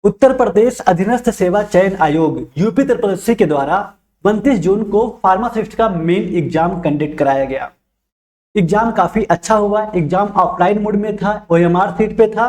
उत्तर प्रदेश अधीनस्थ सेवा चयन आयोग यूपी त्रिपल के द्वारा 29 जून को फार्मासिस्ट का मेन एग्जाम कंडक्ट कराया गया। एग्जाम काफी अच्छा हुआ। एग्जाम ऑफलाइन मोड में था, OMR सीट पे था।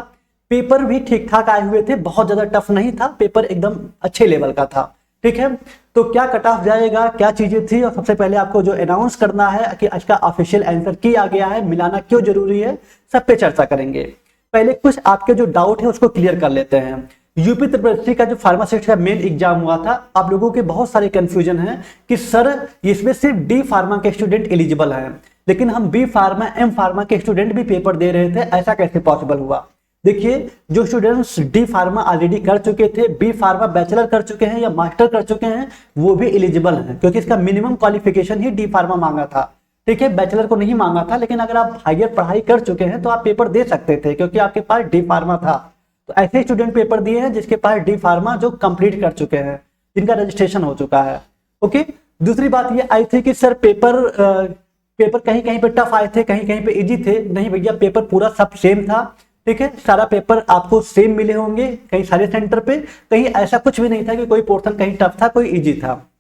पेपर भी ठीक ठाक आए हुए थे, बहुत ज्यादा टफ नहीं था, पेपर एकदम अच्छे लेवल का था। ठीक है, तो क्या कट ऑफ जाएगा, क्या चीजें थी, और सबसे पहले आपको जो अनाउंस करना है कि आज का ऑफिशियल आंसर की आ गया है, मिलाना क्यों जरूरी है, सब पे चर्चा करेंगे। पहले कुछ आपके जो डाउट है उसको क्लियर कर लेते हैं। यूपी त्रिपल का जो फार्मासिस्ट का मेन एग्जाम हुआ था, आप लोगों के बहुत सारे कंफ्यूजन है कि सर इसमें सिर्फ डी फार्मा के स्टूडेंट एलिजिबल हैं, लेकिन हम बी फार्मा एम फार्मा के स्टूडेंट भी पेपर दे रहे थे, ऐसा कैसे पॉसिबल हुआ। देखिए, जो स्टूडेंट्स डी फार्मा ऑलरेडी कर चुके थे, बी फार्मा बैचलर कर चुके हैं या मास्टर कर चुके हैं, वो भी एलिजिबल हैं, क्योंकि इसका मिनिमम क्वालिफिकेशन ही डी फार्मा मांगा था। ठीक है, बैचलर को नहीं मांगा था, लेकिन अगर आप हायर पढ़ाई कर चुके हैं तो आप पेपर दे सकते थे, क्योंकि आपके पास डी फार्मा था। तो ऐसे स्टूडेंट पेपर दिए हैं जिसके पास डी फार्मा जो कंप्लीट कर चुके हैं, जिनका रजिस्ट्रेशन हो चुका है। ओके, दूसरी बात ये आई थी कि सर पेपर कहीं कहीं पे टफ आए थे, कहीं कहीं पे इजी थे। नहीं भैया, पेपर पूरा सब सेम था। ठीक है, सारा पेपर आपको सेम मिले होंगे कहीं सारे सेंटर पे, कहीं ऐसा कुछ भी नहीं था कि कोई पोर्शन कहीं टफ था, कोई इजी था।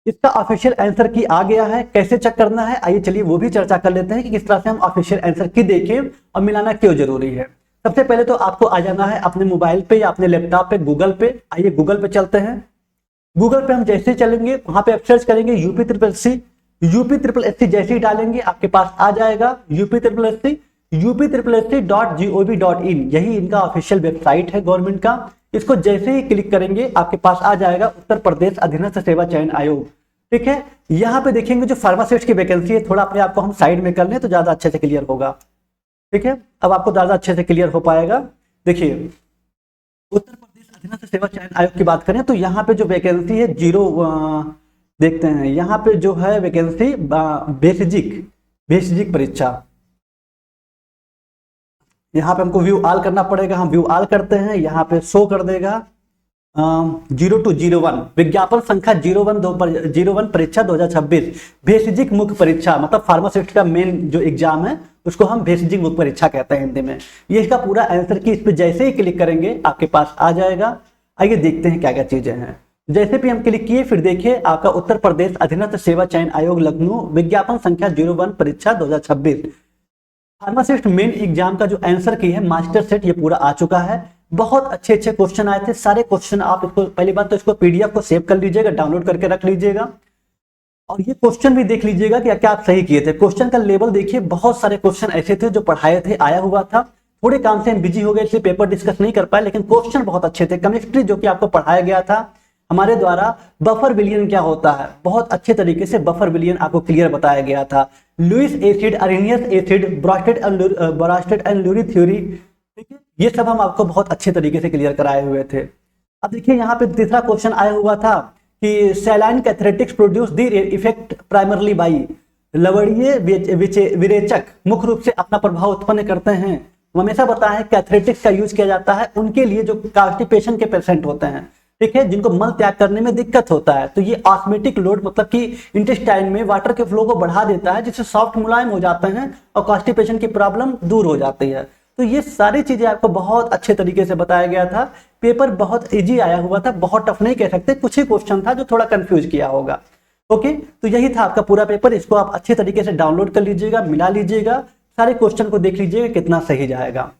इसका ऑफिशियल आंसर की आ गया है, कैसे चेक करना है, आइए चलिए वो भी चर्चा कर लेते हैं कि किस तरह से हम ऑफिशियल आंसर की देखें और मिलाना क्यों जरूरी है। सबसे पहले तो आपको आ जाना है अपने मोबाइल पे या अपने लैपटॉप पे, गूगल पे। आइए गूगल पे चलते हैं। गूगल पे हम जैसे चलेंगे वहां पे आप सर्च करेंगे यूपी ट्रिपल एस सी जैसे ही डालेंगे आपके पास आ जाएगा UPSSC.gov.in, यही इनका ऑफिशियल वेबसाइट है गवर्नमेंट का। इसको जैसे ही क्लिक करेंगे आपके पास आ जाएगा उत्तर प्रदेश अधीनस्थ सेवा चयन आयोग। ठीक है, यहाँ पे देखेंगे जो फार्मासिस्ट की वैकेंसी है, थोड़ा अपने आप को हम साइड में कर लें तो ज्यादा अच्छे से क्लियर होगा। ठीक है, अब आपको ज्यादा अच्छे से क्लियर हो पाएगा। देखिए, उत्तर प्रदेश अधीनस्थ सेवा चयन आयोग की बात करें तो यहाँ पे जो वैकेंसी है देखते हैं, यहाँ पे जो है वैकेंसी बेसिक परीक्षा, यहाँ पे हमको व्यू ऑल करना पड़ेगा। हम व्यू ऑल करते हैं, यहाँ पे शो कर देगा 0201 विज्ञापन संख्या 01 परीक्षा 2026 बेसिक मुख्य परीक्षा, मतलब फार्मासिस्ट का मेन जो एग्जाम है उसको हम बेसिक मुख्य परीक्षा कहते हैं हिंदी में। ये इसका पूरा आंसर की, इस पे जैसे ही क्लिक करेंगे आपके पास आ जाएगा। आइए देखते हैं क्या क्या चीजें हैं। जैसे भी हम क्लिक किए, फिर देखिए आपका उत्तर प्रदेश अधीनस्थ सेवा चयन आयोग लखनऊ विज्ञापन संख्या 01 परीक्षा 2026 फार्मासिस्ट मेन एग्जाम का जो आंसर की है मास्टर सेट, ये पूरा आ चुका है। बहुत अच्छे अच्छे क्वेश्चन आए थे, सारे क्वेश्चन आप इसको, पहली बात तो इसको PDF को सेव कर लीजिएगा, डाउनलोड करके रख लीजिएगा, और ये क्वेश्चन भी देख लीजिएगा कि क्या आप सही किए थे। क्वेश्चन का लेवल देखिए, बहुत सारे क्वेश्चन ऐसे थे जो पढ़ाए थे, आया हुआ था। थोड़े काम से हम बिजी हो गए इसलिए पेपर डिस्कस नहीं कर पाए, लेकिन क्वेश्चन बहुत अच्छे थे। केमिस्ट्री जो कि आपको पढ़ाया गया था हमारे द्वारा, बफर विलियन क्या होता है, बहुत अच्छे तरीके से बफर विलियन आपको क्लियर बताया गया था। Lewis acid, Arrhenius acid, Bronsted and Lowry theory, ठीक है, ये सब हम आपको बहुत अच्छे तरीके से क्लियर कराए हुए थे। अब देखिए यहाँ पे तीसरा क्वेश्चन आया हुआ था कि saline cathartics produce the effect primarily by, लवणीय विरेचक मुख्य रूप से अपना प्रभाव उत्पन्न करते हैं। हमेशा बताया है कैथरेटिक्स का यूज किया जाता है उनके लिए जो कॉन्स्टिपेशन के पेशेंट होते हैं, ठीक है, जिनको मल त्याग करने में दिक्कत होता है। तो ये ऑस्मेटिक लोड, मतलब कि इंटेस्टाइन में वाटर के फ्लो को बढ़ा देता है, जिससे सॉफ्ट मुलायम हो जाते हैं और कॉन्स्टिपेशन की प्रॉब्लम दूर हो जाती है। तो ये सारी चीजें आपको बहुत अच्छे तरीके से बताया गया था। पेपर बहुत इजी आया हुआ था, बहुत टफ नहीं कह सकते, कुछ ही क्वेश्चन था जो थोड़ा कंफ्यूज किया होगा। ओके, तो यही था आपका पूरा पेपर। इसको आप अच्छे तरीके से डाउनलोड कर लीजिएगा, मिला लीजिएगा, सारे क्वेश्चन को देख लीजिएगा कितना सही जाएगा।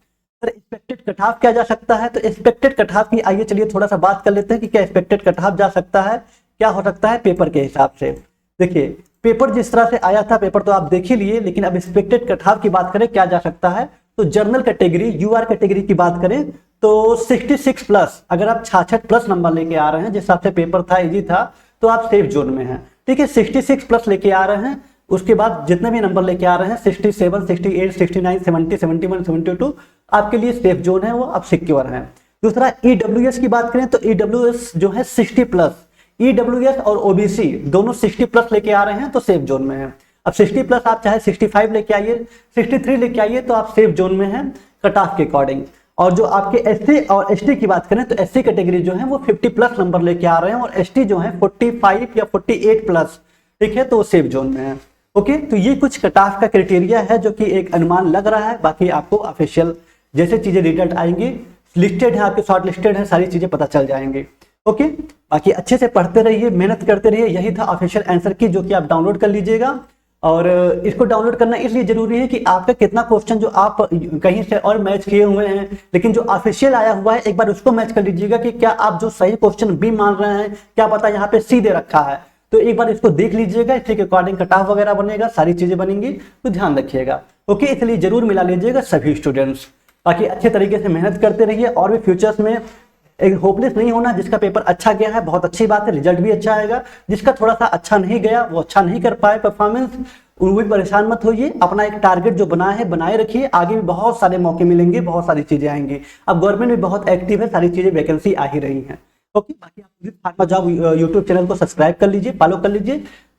सर एक्सपेक्टेड कट ऑफ क्या जा सकता है, तो एक्सपेक्टेड कट ऑफ की आइए चलिए थोड़ा सा बात कर लेते हैं कि क्या एक्सपेक्टेड कट ऑफ जा सकता है, क्या हो सकता है पेपर के हिसाब से। देखिए, पेपर जिस तरह से आया था, पेपर तो आप देख ही लिए, लेकिन अब एक्सपेक्टेड कट ऑफ की बात करें क्या जा सकता है, तो जर्नल कैटेगरी UR कैटेगरी की बात करें तो 66 प्लस, अगर आप 66 प्लस नंबर लेके आ रहे हैं, जिस हिसाब से पेपर था, इजी था, तो आप सेफ जोन में हैं। ठीक है, 66 प्लस लेके आ रहे हैं, उसके बाद जितने भी नंबर लेके आ रहे हैं 67, 68, 69, 70, 71, 72 आपके लिए सेफ जोन है, वो आप सिक्योर हैं। दूसरा EWS की बात करें तो EWS जो है 60 प्लस, EWS और OBC दोनों 60 प्लस लेके आ रहे हैं तो सेफ जोन में है। अब 60 प्लस आप चाहे 65 लेके आइए, 63 लेके आइए, तो आप सेफ जोन में हैं कट ऑफ के अकॉर्डिंग। और जो आपके SC और ST की बात करें तो SC कैटेगरी जो है वो 50 प्लस नंबर लेके आ रहे हैं, और ST जो है 45 या 48 प्लस, ठीक है, तो वो सेफ जोन में है। ओके, तो ये कुछ कट ऑफ का क्राइटेरिया है जो कि एक अनुमान लग रहा है, बाकी आपको ऑफिशियल जैसे चीजें रिजल्ट आएंगी लिस्टेड है, आपके शॉर्ट लिस्टेड है, सारी चीज़ें पता चल जाएंगी। ओके, बाकी अच्छे से पढ़ते रहिए, मेहनत करते रहिए। यही था ऑफिशियल आंसर की, जो कि आप डाउनलोड कर लीजिएगा। और इसको डाउनलोड करना इसलिए जरूरी है कि आपका कितना क्वेश्चन जो आप कहीं से और मैच किए हुए हैं, लेकिन जो ऑफिशियल आया हुआ है एक बार उसको मैच कर लीजिएगा कि क्या आप जो सही क्वेश्चन बी मान रहे हैं, क्या पता यहाँ पे सी दे रखा है। तो एक बार इसको देख लीजिएगा, इसी के अकॉर्डिंग कट ऑफ वगैरह बनेगा, सारी चीजें बनेंगी, तो ध्यान रखिएगा। ओके, इसलिए जरूर मिला लीजिएगा सभी स्टूडेंट्स। बाकी अच्छे तरीके से मेहनत करते रहिए और भी फ्यूचर्स में एक होपलेस नहीं होना। जिसका पेपर अच्छा गया है बहुत अच्छी बात है, रिजल्ट भी अच्छा आएगा। जिसका थोड़ा सा अच्छा नहीं गया, वो अच्छा नहीं कर पाए परफॉर्मेंस, उन भी परेशान मत होइए। अपना एक टारगेट जो बना है बनाए रखिए, आगे भी बहुत सारे मौके मिलेंगे, बहुत सारी चीजें आएंगी। अब गवर्नमेंट भी बहुत एक्टिव है, सारी चीजें वैकेंसी आ ही रही हैं। ओके, बाकी आप फार्मा जॉब यूट्यूब चैनल को सब्सक्राइब कर लीजिए, फॉलो कर लीजिए।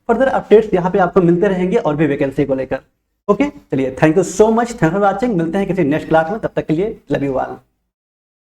फर्दर अपडेट्स यहाँ पे आपको मिलते रहेंगे और भी वैकेंसी को लेकर। ओके, चलिए, thank you so much, thank for watching. मिलते हैं किसी नेक्स्ट क्लास में, तब तक के लिए लव यू ऑल।